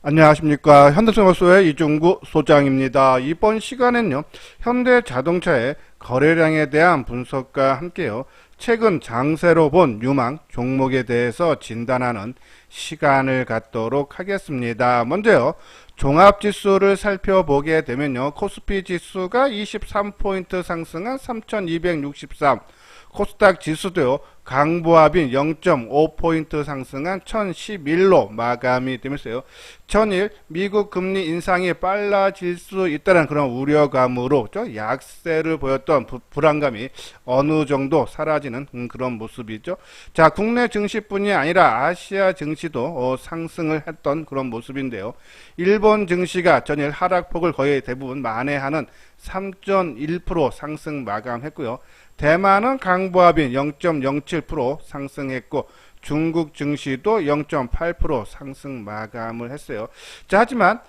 안녕하십니까. 현대생활소의 이중구 소장입니다. 이번 시간엔요, 현대자동차의 거래량에 대한 분석과 함께요, 최근 장세로 본 유망 종목에 대해서 진단하는 시간을 갖도록 하겠습니다. 먼저요, 종합지수를 살펴보게 되면요, 코스피 지수가 23포인트 상승한 3263, 코스닥 지수도요, 강보합인 0.5포인트 상승한 1011로 마감이 되면서요. 전일 미국 금리 인상이 빨라질 수 있다는 그런 우려감으로 약세를 보였던 불안감이 어느 정도 사라지는 그런 모습이죠. 자, 국내 증시뿐이 아니라 아시아 증시도 상승을 했던 그런 모습인데요. 일본 증시가 전일 하락폭을 거의 대부분 만회하는 3.1% 상승 마감했고요. 대만은 강보합인 0.07% 상승했고 중국 증시도 0.8% 상승 마감을 했어요. 자, 하지만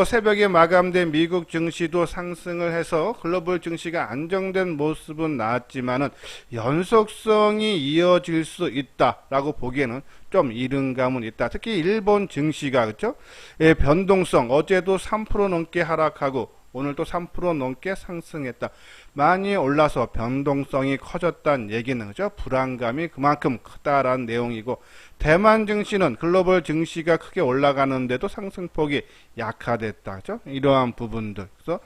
새벽에 마감된 미국 증시도 상승을 해서 글로벌 증시가 안정된 모습은 나왔지만은 연속성이 이어질 수 있다라고 보기에는 좀 이른 감은 있다. 특히 일본 증시가 그렇죠? 변동성 어제도 3% 넘게 하락하고 오늘도 3% 넘게 상승했다. 많이 올라서 변동성이 커졌다는 얘기는 그죠? 불안감이 그만큼 크다라는 내용이고, 대만 증시는 글로벌 증시가 크게 올라가는데도 상승폭이 약화됐다. 그죠? 이러한 부분들. 그래서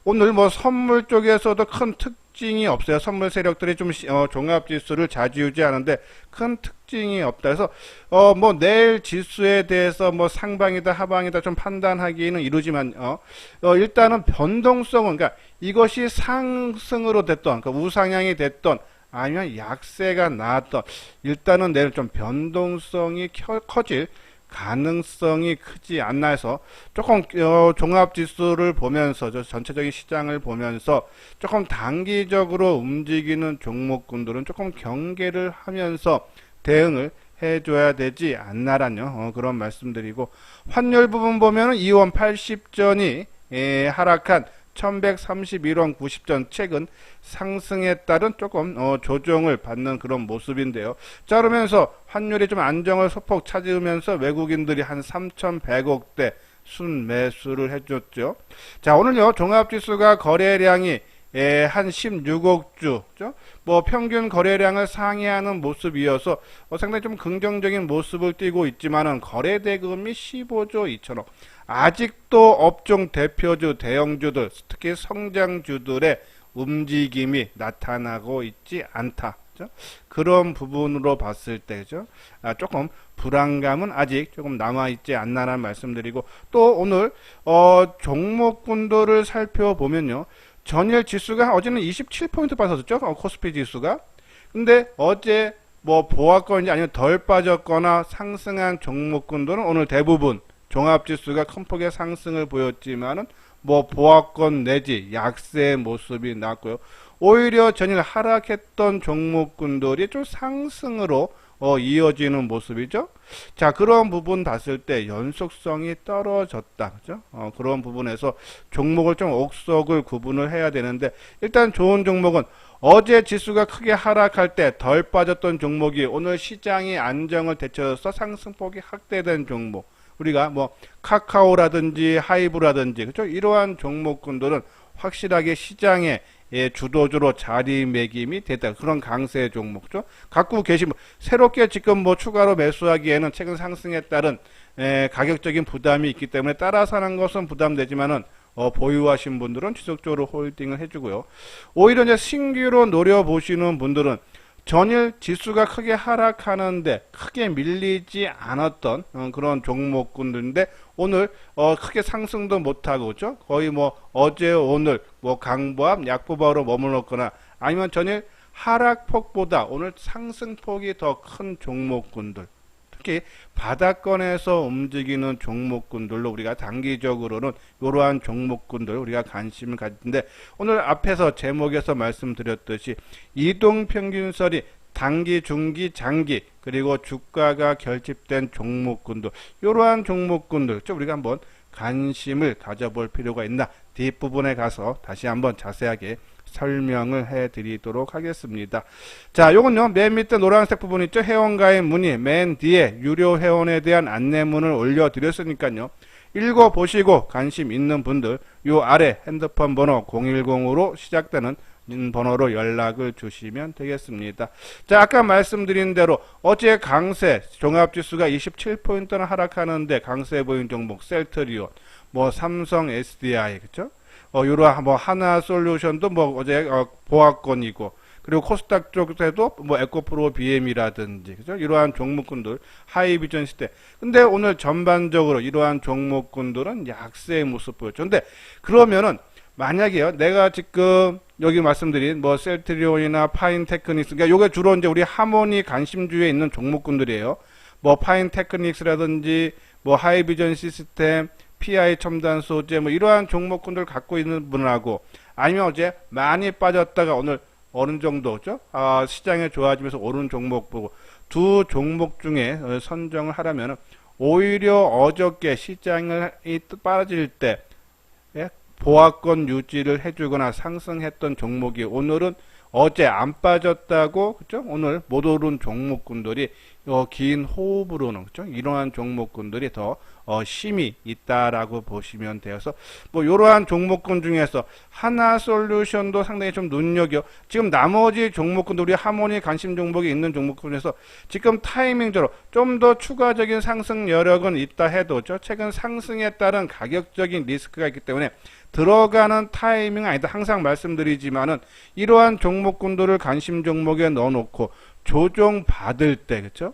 오늘 선물 쪽에서도 큰 특징이 없어요. 선물 세력들이 좀 종합지수를 좌지우지하는데 큰 특징이 없다. 그래서 내일 지수에 대해서 상방이다 하방이다 좀 판단하기는 이루지만 일단은 변동성은, 그러니까 이것이 상승으로 됐던, 그러니까 우상향이 됐던 아니면 약세가 나왔던, 일단은 내일 좀 변동성이 커질 가능성이 크지 않나 해서 조금 종합지수를 보면서 전체적인 시장을 보면서 조금 단기적으로 움직이는 종목군들은 조금 경계를 하면서 대응을 해줘야 되지 않나라는 그런 말씀드리고, 환율 부분 보면은 2원 80전이 하락한 1131원 90전 최근 상승에 따른 조금 조정을 받는 그런 모습인데요. 자, 그러면서 환율이 좀 안정을 소폭 찾으면서 외국인들이 한 3,100억대 순매수를 해줬죠. 자, 오늘요 종합지수가 거래량이 한 16억 주, 평균 거래량을 상회하는 모습이어서 상당히 좀 긍정적인 모습을 띠고 있지만은 거래대금이 15조 2천억. 아직도 업종 대표주, 대형주들, 특히 성장주들의 움직임이 나타나고 있지 않다. 그죠? 그런 부분으로 봤을 때죠. 조금 불안감은 아직 조금 남아있지 않나라는 말씀드리고, 또 오늘 종목군들을 살펴보면요. 전일 지수가 어제는 27포인트 빠졌었죠. 코스피 지수가. 근데 어제 보았건지 아니면 덜 빠졌거나 상승한 종목군들은 오늘 대부분 종합지수가 큰 폭의 상승을 보였지만은 보합권 내지 약세의 모습이 나왔고요. 오히려 전일 하락했던 종목군들이 좀 상승으로 이어지는 모습이죠. 자, 그런 부분 봤을 때 연속성이 떨어졌다. 그죠? 그런 부분에서 종목을 좀 옥석을 구분을 해야 되는데, 일단 좋은 종목은 어제 지수가 크게 하락할 때 덜 빠졌던 종목이 오늘 시장이 안정을 되찾아서 상승폭이 확대된 종목. 우리가 카카오라든지 하이브라든지 그렇죠? 이러한 종목군들은 확실하게 시장의 주도주로 자리매김이 됐다. 그런 강세 종목죠. 갖고 계신 새롭게 지금 추가로 매수하기에는 최근 상승에 따른 가격적인 부담이 있기 때문에 따라 사는 것은 부담되지만은 보유하신 분들은 지속적으로 홀딩을 해주고요. 오히려 이제 신규로 노려보시는 분들은 전일 지수가 크게 하락하는데 크게 밀리지 않았던 그런 종목군들인데 오늘 크게 상승도 못하고 그죠? 거의 어제 오늘 강보합 약보합으로 머물렀거나 아니면 전일 하락폭보다 오늘 상승폭이 더 큰 종목군들, 특히 바닥권에서 움직이는 종목군들로 우리가 단기적으로는 이러한 종목군들 우리가 관심을 가지는데, 오늘 앞에서 제목에서 말씀드렸듯이 이동평균설이 단기, 중기, 장기 그리고 주가가 결집된 종목군들, 이러한 종목군들 우리가 한번 관심을 가져볼 필요가 있나, 뒷부분에 가서 다시 한번 자세하게 설명을 해드리도록 하겠습니다. 자, 요건요, 맨 밑에 노란색 부분 있죠? 회원가입 문의 맨 뒤에 유료 회원에 대한 안내문을 올려드렸으니까요. 읽어보시고 관심 있는 분들 요 아래 핸드폰 번호 010으로 시작되는 번호로 연락을 주시면 되겠습니다. 자, 아까 말씀드린 대로 어제 강세 종합지수가 27포인트나 하락하는데 강세 보인 종목 셀트리온, 뭐 삼성 SDI, 그쵸? 요런 뭐 하나솔루션도 뭐 어제 보합권이고, 그리고 코스닥 쪽에도 뭐 에코프로 BM이라든지, 그죠? 이러한 종목군들, 하이비전 시대. 근데 오늘 전반적으로 이러한 종목군들은 약세의 모습 보였죠. 근데 그러면은 만약에요, 내가 지금 여기 말씀드린 뭐 셀트리온이나 파인테크닉스, 그러니까 요게 주로 이제 우리 하모니 관심주에 있는 종목군들이에요. 뭐 파인테크닉스라든지 뭐 하이비전 시스템, PI 첨단 소재, 뭐 이러한 종목군들 갖고 있는 분하고, 아니면 어제 많이 빠졌다가 오늘 어느 정도죠? 시장에 좋아지면서 오른 종목 보고 두 종목 중에 선정을 하라면 오히려 어저께 시장이 빠질 때 보합권 유지를 해주거나 상승했던 종목이 오늘은 어제 안 빠졌다고, 그죠? 오늘 못 오른 종목군들이 긴 호흡으로는, 그죠? 이러한 종목군들이 더 힘이 있다라고 보시면 되어서, 뭐 이러한 종목군 중에서 하나솔루션도 상당히 좀 눈여겨. 지금 나머지 종목군들, 우리 하모니 관심 종목이 있는 종목군에서 지금 타이밍적으로 좀 더 추가적인 상승 여력은 있다 해도 최근 상승에 따른 가격적인 리스크가 있기 때문에 들어가는 타이밍은 아니다. 항상 말씀드리지만은 이러한 종목군들을 관심 종목에 넣어놓고 조정 받을 때, 그렇죠?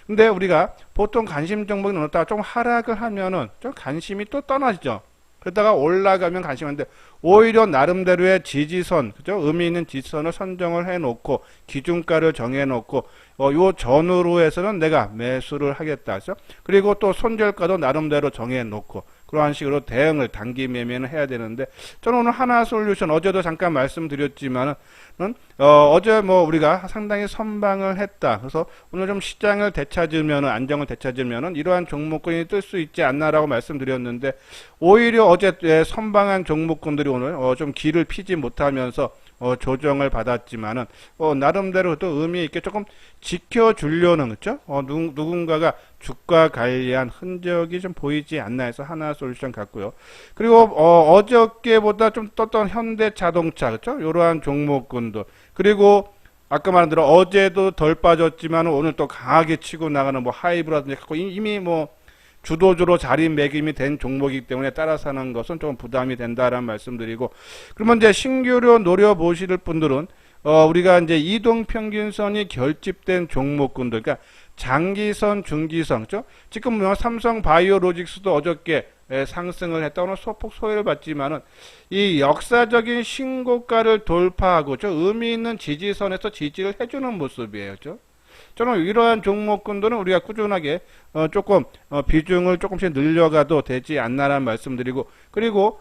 근데 우리가 보통 관심 종목에 넣었다가 좀 하락을 하면은 좀 관심이 또 떠나지죠. 그러다가 올라가면 관심한데, 오히려 나름대로의 지지선, 그죠? 의미 있는 지지선을 선정을 해놓고 기준가를 정해놓고 요 전후로 해서는 내가 매수를 하겠다, 그죠? 그리고 또 손절가도 나름대로 정해놓고 그러한 식으로 대응을 단기 매매는 해야 되는데, 저는 오늘 하나솔루션 어제도 잠깐 말씀드렸지만은 어제 뭐 우리가 상당히 선방을 했다. 그래서 오늘 좀 시장을 되찾으면은, 안정을 되찾으면은 이러한 종목군이 뜰 수 있지 않나라고 말씀드렸는데, 오히려 어제 선방한 종목군들이 오늘 좀 길을 피지 못하면서 조정을 받았지만은 나름대로 또 의미 있게 조금 지켜주려는, 그렇죠? 누군가가 주가 관리한 흔적이 좀 보이지 않나 해서 하나솔루션 같고요. 그리고 어저께보다 좀 떴던 현대자동차, 그렇죠? 이러한 종목군들, 그리고 아까 말한 대로 어제도 덜 빠졌지만 오늘 또 강하게 치고 나가는 뭐 하이브라든지 갖고 이미 뭐 주도주로 자리매김이 된 종목이기 때문에 따라서 하는 것은 좀 부담이 된다라는 말씀드리고, 그러면 이제 신규로 노려보실 분들은 우리가 이제 이동평균선이 결집된 종목군들, 그러니까 장기선, 중기선, 그렇죠? 지금 뭐 삼성 바이오로직스도 어저께 상승을 했다. 오늘 소폭 소외를 받지만은 이 역사적인 신고가를 돌파하고 의미 있는 지지선에서 지지를 해주는 모습이에요, 그렇죠? 저는 이러한 종목군들은 우리가 꾸준하게 조금 비중을 조금씩 늘려가도 되지 않나라는 말씀드리고, 그리고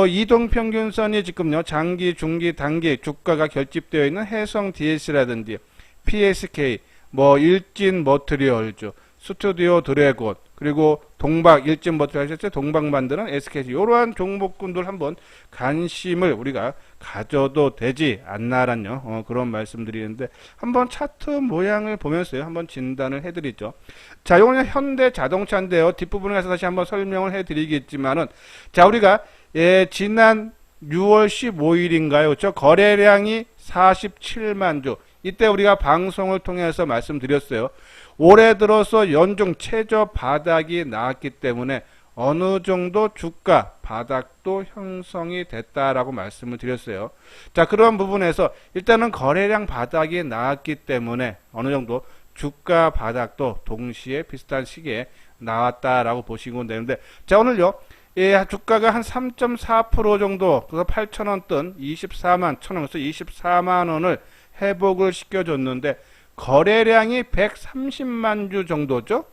이동평균선이 지금요 장기, 중기, 단기 주가가 결집되어 있는 해성 DS라든지 PSK, 뭐 일진 머트리얼즈, 스튜디오 드래곤, 그리고 동박, 일진 머트리얼 하셨죠? 동박 만드는 SKC, 이러한 종목군들 한번 관심을 우리가 가져도 되지 않나라는 그런 말씀드리는데, 한번 차트 모양을 보면서요 한번 진단을 해드리죠. 자, 이거는 현대자동차인데요. 뒷부분에 가서 다시 한번 설명을 해드리겠지만은, 자, 우리가 지난 6월 15일인가요? 그렇죠? 거래량이 47만 주. 이때 우리가 방송을 통해서 말씀드렸어요. 올해 들어서 연중 최저 바닥이 나왔기 때문에 어느 정도 주가 바닥도 형성이 됐다라고 말씀을 드렸어요. 자, 그런 부분에서 일단은 거래량 바닥이 나왔기 때문에 어느 정도 주가 바닥도 동시에 비슷한 시기에 나왔다라고 보시면 되는데, 자, 오늘요 주가가 한 3.4% 정도, 그래서 8,000원 뜬 24만 1,000원에서 24만 원을 회복을 시켜줬는데, 거래량이 130만 주 정도죠.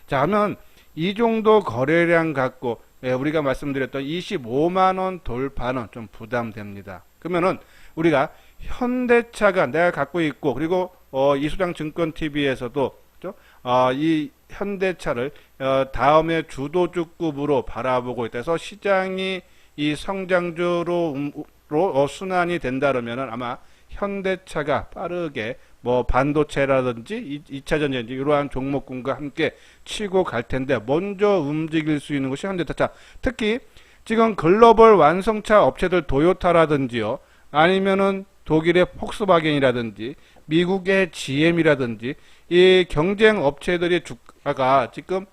자, 하면 이 정도 거래량 갖고 우리가 말씀드렸던 25만 원 돌파는 좀 부담됩니다. 그러면은 우리가 현대차가 내가 갖고 있고, 그리고 이수장 증권TV에서도 이 현대차를 다음에 주도주급으로 바라보고 있다 해서 시장이 이 성장주로 순환이 된다 그러면은 아마 현대차가 빠르게 뭐 반도체라든지 2차 전지 이러한 종목군과 함께 치고 갈 텐데 먼저 움직일 수 있는 것이 현대차. 특히 지금 글로벌 완성차 업체들 도요타라든지요, 아니면은 독일의 폭스바겐이라든지 미국의 GM이라든지 이 경쟁 업체들의 주가가 지금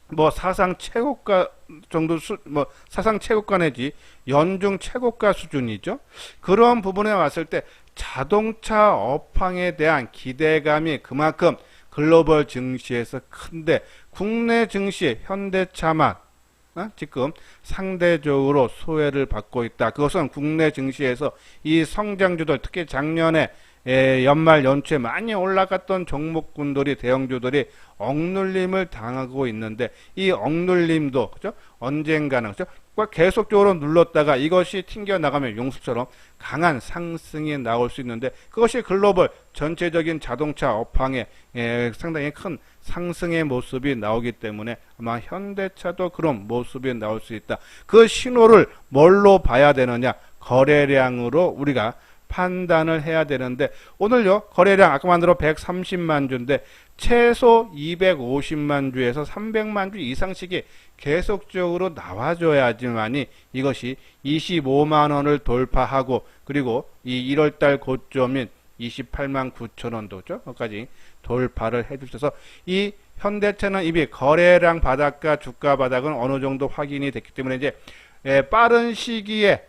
뭐 사상 최고가 정도 뭐 사상 최고가 내지 연중 최고가 수준이죠. 그런 부분에 왔을 때 자동차 업황에 대한 기대감이 그만큼 글로벌 증시에서 큰데 국내 증시 현대차만 지금 상대적으로 소외를 받고 있다. 그것은 국내 증시에서 이 성장주들, 특히 작년에 연말 연초에 많이 올라갔던 종목군들이, 대형주들이 억눌림을 당하고 있는데, 이 억눌림도 그죠? 언젠가는 그죠? 계속적으로 눌렀다가 이것이 튕겨 나가면 용수처럼 강한 상승이 나올 수 있는데, 그것이 글로벌 전체적인 자동차 업황에 상당히 큰 상승의 모습이 나오기 때문에 아마 현대차도 그런 모습이 나올 수 있다. 그 신호를 뭘로 봐야 되느냐? 거래량으로 우리가 판단을 해야 되는데, 오늘요 거래량 아까 만들어 130만 주인데 최소 250만 주에서 300만 주 이상씩이 계속적으로 나와줘야지만이 이것이 25만 원을 돌파하고, 그리고 이 1월달 고점인 28만 9천 원도죠 거기까지 돌파를 해주셔서, 이 현대차는 이미 거래량 바닥과 주가 바닥은 어느 정도 확인이 됐기 때문에 이제 빠른 시기에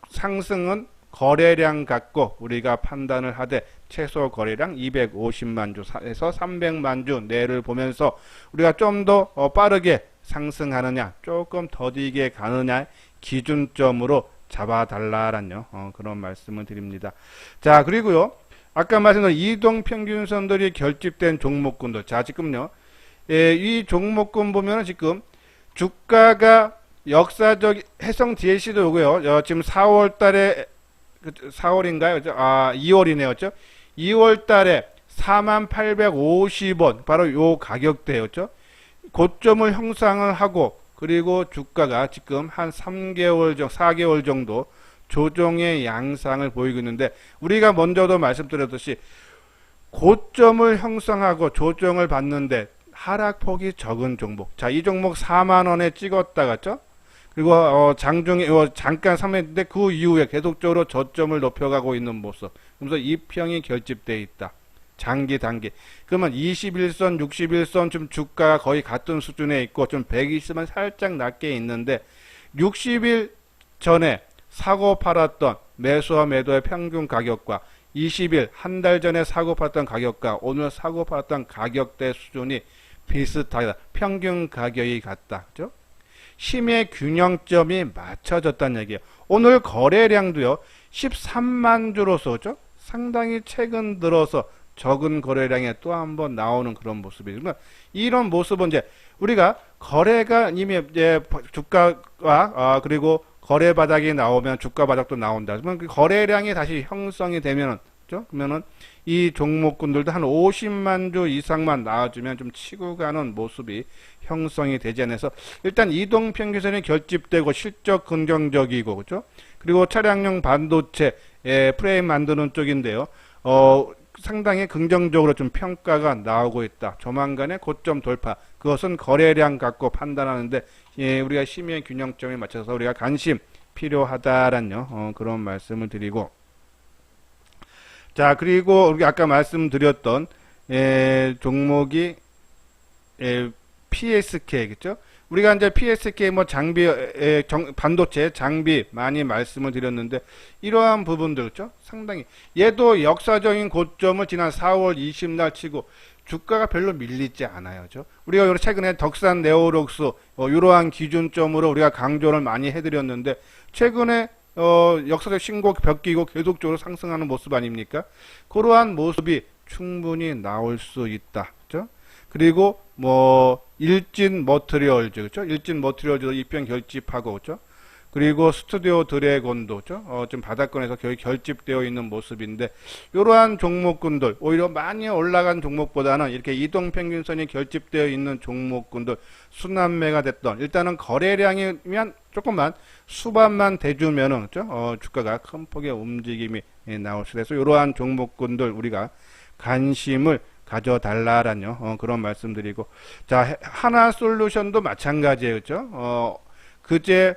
상승은 거래량 갖고 우리가 판단을 하되, 최소 거래량 250만 주에서 300만 주 내를 보면서 우리가 좀 더 빠르게 상승하느냐, 조금 더디게 가느냐 기준점으로 잡아달라라는 그런 말씀을 드립니다. 자, 그리고요 아까 말씀드린 이동평균선들이 결집된 종목군들, 자 지금요 이 종목군 보면은 지금 주가가 역사적 해성 DLC도 오고요, 지금 4월 달에 4월인가요? 2월이네요. 그죠? 2월 달에 4850원, 바로 요 가격대였죠. 고점을 형성을 하고, 그리고 주가가 지금 한 3개월 정도, 4개월 정도 조정의 양상을 보이고 있는데, 우리가 먼저도 말씀드렸듯이 고점을 형성하고 조정을 받는데 하락폭이 적은 종목. 자, 이 종목 4만 원에 찍었다 갔죠? 그리고 장중에 잠깐 상했는데 그 이후에 계속적으로 저점을 높여가고 있는 모습. 그래서 이평이 결집되어 있다. 장기 단기. 그러면 21선, 61선 좀 주가가 거의 같은 수준에 있고, 좀 120은 살짝 낮게 있는데 60일 전에 사고 팔았던 매수와 매도의 평균 가격과 20일 한 달 전에 사고 팔았던 가격과 오늘 사고 팔았던 가격대 수준이 비슷하다. 평균 가격이 같다. 그죠? 힘의 균형점이 맞춰졌다는 얘기예요. 오늘 거래량도요 13만 주로서 그죠? 상당히 최근 들어서 적은 거래량에 또 한번 나오는 그런 모습이에요. 그러니까 이런 모습은 이제 우리가 거래가 이미 이제 주가와 그리고 거래 바닥이 나오면 주가 바닥도 나온다. 그러면 그 거래량이 다시 형성이 되면은 그죠? 그러면은 이 종목군들도 한 50만 주 이상만 나와주면 좀 치고 가는 모습이 형성이 되지 않아서, 일단 이동평균선이 결집되고 실적 긍정적이고 그죠? 그리고 차량용 반도체 프레임 만드는 쪽인데요. 상당히 긍정적으로 좀 평가가 나오고 있다. 조만간에 고점 돌파. 그것은 거래량 갖고 판단하는데 우리가 심의 균형점에 맞춰서 우리가 관심 필요하다라는 그런 말씀을 드리고, 자 그리고 우리 아까 말씀드렸던 종목이 PSK 그죠? 우리가 이제 PSK 뭐 장비 반도체 장비 많이 말씀을 드렸는데, 이러한 부분들 그죠? 상당히 얘도 역사적인 고점을 지난 4월 20날 치고 주가가 별로 밀리지 않아요. 그죠? 우리가 최근에 덕산 네오록스 이러한 기준점으로 우리가 강조를 많이 해드렸는데, 최근에 역사적 신고 벽기고 계속적으로 상승하는 모습 아닙니까? 그러한 모습이 충분히 나올 수 있다. 그죠? 그리고 뭐 일진 머티리얼즈 그죠? 일진 머티리얼즈도 입변 결집하고 그죠? 그리고 스튜디오 드래곤도 좀 바닥권에서 거의 결집되어 있는 모습인데, 이러한 종목군들 오히려 많이 올라간 종목보다는 이렇게 이동평균선이 결집되어 있는 종목군들 순환매가 됐던, 일단은 거래량이면 조금만 수반만 대주면은 주가가 큰 폭의 움직임이 나올 수 있어서 이러한 종목군들 우리가 관심을 가져달라라는 그런 말씀드리고, 자, 하나솔루션도 마찬가지예요. 그죠? 그제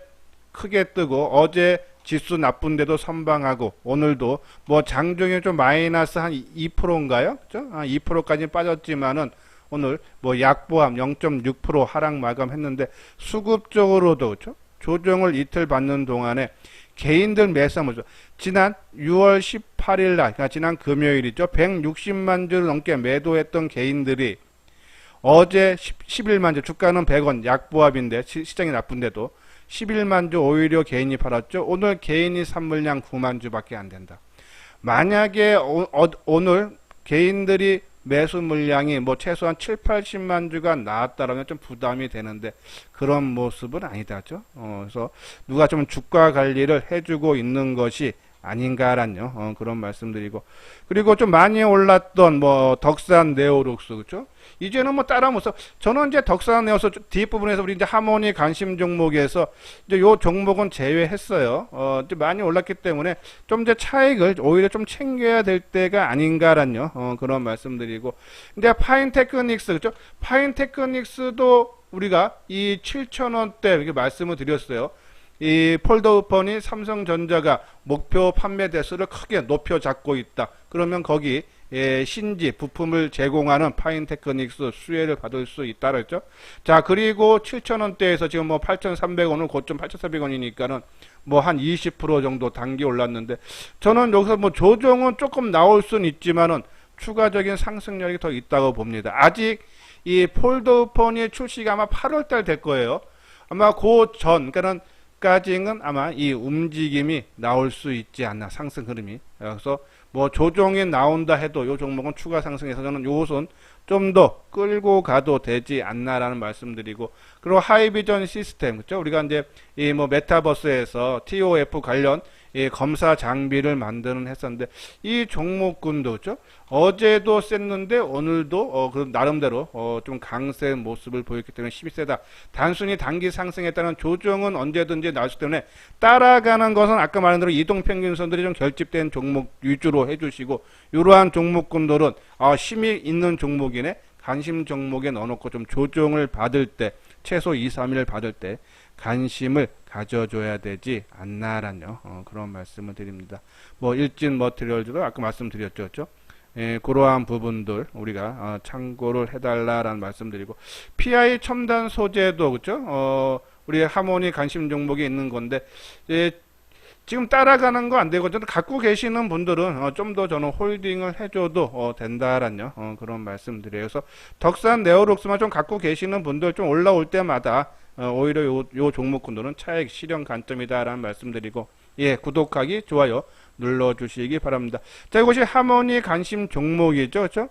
크게 뜨고 어제 지수 나쁜데도 선방하고, 오늘도 뭐 장중에 좀 마이너스 한 2%인가요? 그죠? 한 2%까지 빠졌지만은 오늘 뭐 약보합 0.6% 하락 마감했는데, 수급적으로도 그죠? 조정을 이틀 받는 동안에 개인들 매수 모습, 지난 6월 18일 날, 그러니까 지난 금요일이죠. 160만 주를 넘게 매도했던 개인들이 어제 11만 주, 주가는 100원 약보합인데 시장이 나쁜데도 11만 주 오히려 개인이 팔았죠. 오늘 개인이 산 물량 9만 주밖에 안 된다. 만약에 오늘 개인들이 매수 물량이 뭐 최소한 7, 80만 주가 나왔다라면 좀 부담이 되는데, 그런 모습은 아니다죠. 그래서 누가 좀 주가 관리를 해주고 있는 것이 아닌가라는 그런 말씀드리고, 그리고 좀 많이 올랐던 뭐 덕산 네오룩스, 그렇죠? 이제는 뭐 따라 못서, 저는 이제 덕산 네오룩스 뒷부분에서 우리 이제 하모니 관심 종목에서 이제 요 종목은 제외했어요. 이제 많이 올랐기 때문에 좀 이제 차익을 오히려 좀 챙겨야 될 때가 아닌가라는 그런 말씀드리고, 근데 파인테크닉스, 그렇죠? 파인테크닉스도 우리가 이 7,000원대 이렇게 말씀을 드렸어요. 이 폴더우펀이 삼성전자가 목표 판매 대수를 크게 높여 잡고 있다. 그러면 거기 신지 부품을 제공하는 파인테크닉스 수혜를 받을 수 있다 그랬죠. 자, 그리고 7,000원대에서 지금 뭐 8,300원을 고점 8,400원이니까는 뭐 한 20% 정도 단기 올랐는데, 저는 여기서 뭐 조정은 조금 나올 수는 있지만은 추가적인 상승력이 더 있다고 봅니다. 아직 이 폴더우펀이 출시가 아마 8월달 될 거예요. 아마 그 전, 그러니까는 까지는 아마 이 움직임이 나올 수 있지 않나, 상승 흐름이. 그래서 뭐 조정이 나온다 해도 이 종목은 추가 상승해서 저는 요것은 좀 더 끌고 가도 되지 않나라는 말씀드리고, 그리고 하이비전 시스템, 그죠? 우리가 이제 이 뭐 메타버스에서 TOF 관련 이 검사 장비를 만드는 했었는데, 이 종목군도 그죠? 어제도 셌는데 오늘도 그 나름대로 좀 강세 모습을 보였기 때문에 12세다. 단순히 단기 상승했다는 조정은 언제든지 나올 수 때문에 따라가는 것은 아까 말한 대로 이동평균선들이 좀 결집된 종목 위주로 해주시고, 이러한 종목군들은 힘이 있는 종목이네, 관심 종목에 넣어놓고 좀 조정을 받을 때, 최소 2, 3일 받을 때 관심을 가져줘야 되지 않나라는 그런 말씀을 드립니다. 뭐 일진 머티리얼즈도 아까 말씀드렸죠, 그렇죠? 그러한 부분들 우리가 참고를 해달라라는 말씀드리고, PI 첨단 소재도 그렇죠? 우리 하모니 관심 종목이 있는 건데, 지금 따라가는 거 안 되고, 저는 갖고 계시는 분들은 좀 더 저는 홀딩을 해줘도 된다라는 그런 말씀드려요. 그래서 덕산 네오룩스만 좀 갖고 계시는 분들 좀 올라올 때마다 오히려 요 종목군들은 차익 실현 관점이다라는 말씀드리고, 예, 구독하기, 좋아요 눌러주시기 바랍니다. 자, 이것이 하모니 관심 종목이죠, 그렇죠?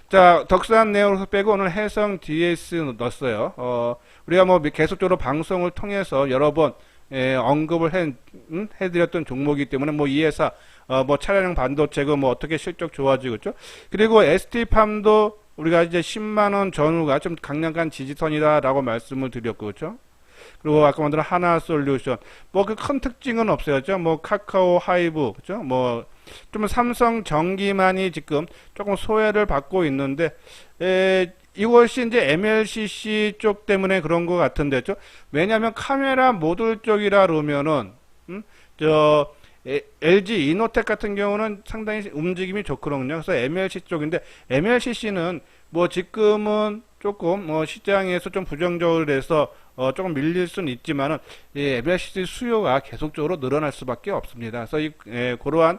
자, 덕산 네오룩스 빼고 오늘 해성 DS 넣었어요. 우리가 뭐 계속적으로 방송을 통해서 여러 번 언급을 해드렸던 종목이기 때문에 뭐 이 회사 뭐 차량용 반도체고 뭐 어떻게 실적 좋아지고 있죠. 그리고 ST팜도 우리가 이제 10만원 전후가 좀 강력한 지지선이다라고 말씀을 드렸고, 그렇죠? 그리고 아까 만든 하나솔루션 뭐 그 큰 특징은 없어요, 그렇죠? 뭐 카카오 하이브, 그렇죠? 뭐 좀 삼성 전기만이 지금 조금 소외를 받고 있는데, 이것이 이제 MLCC 쪽 때문에 그런 것 같은데, 왜냐하면 카메라 모듈 쪽이라 그러면은 LG 이노텍 같은 경우는 상당히 움직임이 좋거든요. 그래서 MLCC 쪽인데, MLCC는 뭐 지금은 조금 뭐 시장에서 좀 부정적으로 해서 조금 밀릴 수는 있지만은 MLCC 수요가 계속적으로 늘어날 수밖에 없습니다. 그래서 그러한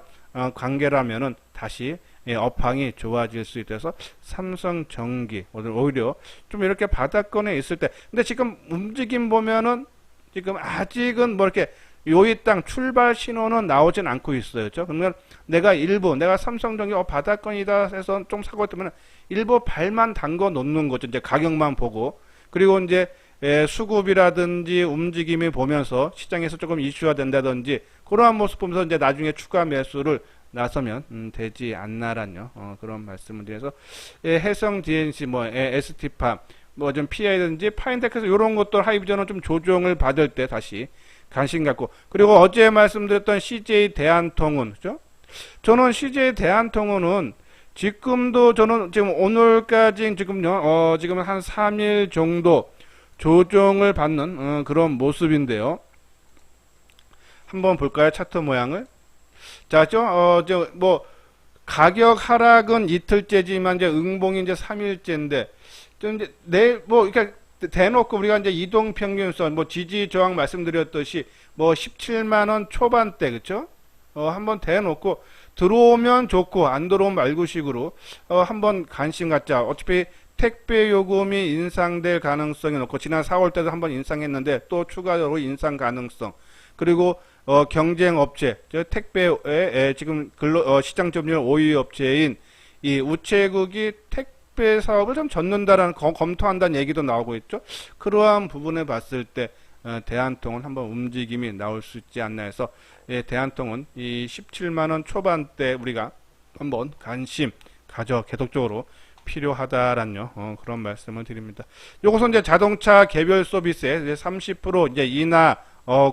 관계라면은 다시 업황이 좋아질 수 있어서 삼성전기 오히려 좀 이렇게 바닥권에 있을 때, 근데 지금 움직임 보면은 지금 아직은 뭐 이렇게 요이 땅 출발 신호는 나오진 않고 있어요, 그렇죠? 그러면 내가 삼성전기 바닥권이다 해서 좀 사고 있다면 일부 발만 담궈 놓는 거죠. 이제 가격만 보고, 그리고 이제 수급이라든지 움직임이 보면서 시장에서 조금 이슈화 된다든지 그러한 모습 보면서 이제 나중에 추가 매수를 나서면 되지 않나란요. 그런 말씀을 드려서 해성 DNC 뭐 ST팜 뭐 좀 PI든지 파인텍스 이런 것들 하이비전은 좀 조정을 받을 때 다시 관심 갖고, 그리고 어제 말씀드렸던 CJ 대한통운, 그죠? 저는 CJ 대한통운은 지금도 저는 지금 오늘까지 지금요 지금 한 3일 정도 조정을 받는 그런 모습인데요. 한번 볼까요? 차트 모양을. 자, 뭐 가격 하락은 이틀째지만 이제 응봉이 이제 3일째인데 이제 내일 뭐 그러니까 대놓고 우리가 이제 이동 평균선 뭐 지지 저항 말씀드렸듯이 뭐 17만 원 초반대, 그렇죠? 한번 대놓고 들어오면 좋고 안 들어오면 말고식으로 한번 관심 갖자. 어차피 택배 요금이 인상될 가능성이 높고 지난 4월 때도 한번 인상했는데 또 추가적으로 인상 가능성, 그리고 경쟁 업체, 택배에 지금 시장 점유율 5위 업체인 이 우체국이 택배 사업을 좀 젓는다라는 검토한다는 얘기도 나오고 있죠. 그러한 부분에 봤을 때 대한통운 한번 움직임이 나올 수 있지 않나 해서 대한통운 이 17만 원 초반대 우리가 한번 관심 가져 계속적으로 필요하다라는 그런 말씀을 드립니다. 요것은 이제 자동차 개별 소비세 이제 30% 이제 인하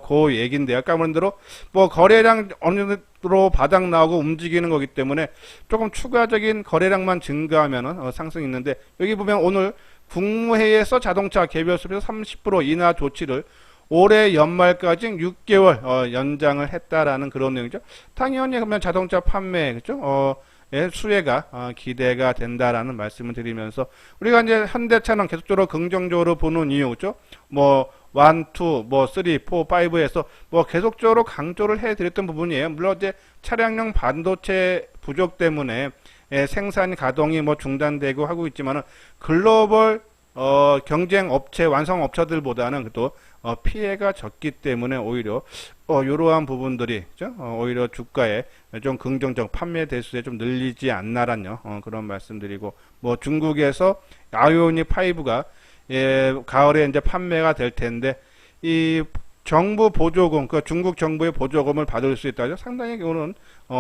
그 얘기인데요. 아까 말한 대로 뭐 거래량 어느 정도 바닥 나오고 움직이는 거기 때문에 조금 추가적인 거래량만 증가하면은 상승이 있는데, 여기 보면 오늘 국무회의에서 자동차 개별 소비세 30% 인하 조치를 올해 연말까지 6개월 연장을 했다라는 그런 내용이죠. 당연히 그러면 자동차 판매, 그죠? 수혜가 기대가 된다라는 말씀을 드리면서 우리가 이제 현대차는 계속적으로 긍정적으로 보는 이유, 그죠? 뭐 1, 2, 뭐 3, 4, 5에서 뭐 계속적으로 강조를 해드렸던 부분이에요. 물론 이제 차량용 반도체 부족 때문에 생산 가동이 뭐 중단되고 하고 있지만은 글로벌 경쟁 업체 완성 업체들보다는 그래도 피해가 적기 때문에 오히려 이러한 부분들이 그죠? 오히려 주가에 좀 긍정적 판매 대수에 좀 늘리지 않나란요. 그런 말씀드리고, 뭐 중국에서 아이오닉 5가 가을에 이제 판매가 될 텐데 이 정부 보조금, 그 중국 정부의 보조금을 받을 수 있다죠. 상당히 이거는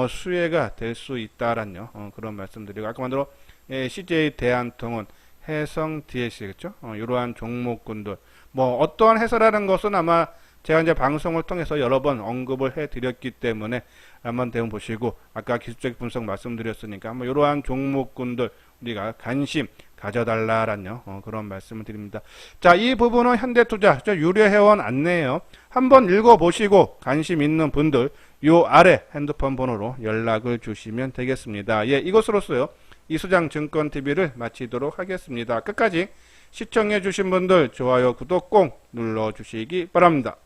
수혜가 될 수 있다란요. 그런 말씀드리고, 아까 만들어 CJ 대한통운, 해성 DSC, 그렇죠? 이러한 종목군들 뭐 어떠한 해설하는 것은 아마 제가 이제 방송을 통해서 여러 번 언급을 해드렸기 때문에 한번 대응 보시고, 아까 기술적 분석 말씀드렸으니까 한번 이러한 종목군들 우리가 관심 가져달라란요. 그런 말씀을 드립니다. 자, 이 부분은 현대투자 유료회원 안내예요. 한번 읽어보시고 관심 있는 분들 요 아래 핸드폰 번호로 연락을 주시면 되겠습니다. 예, 이것으로서요 이수장 증권TV를 마치도록 하겠습니다. 끝까지 시청해 주신 분들 좋아요 구독 꼭 눌러 주시기 바랍니다.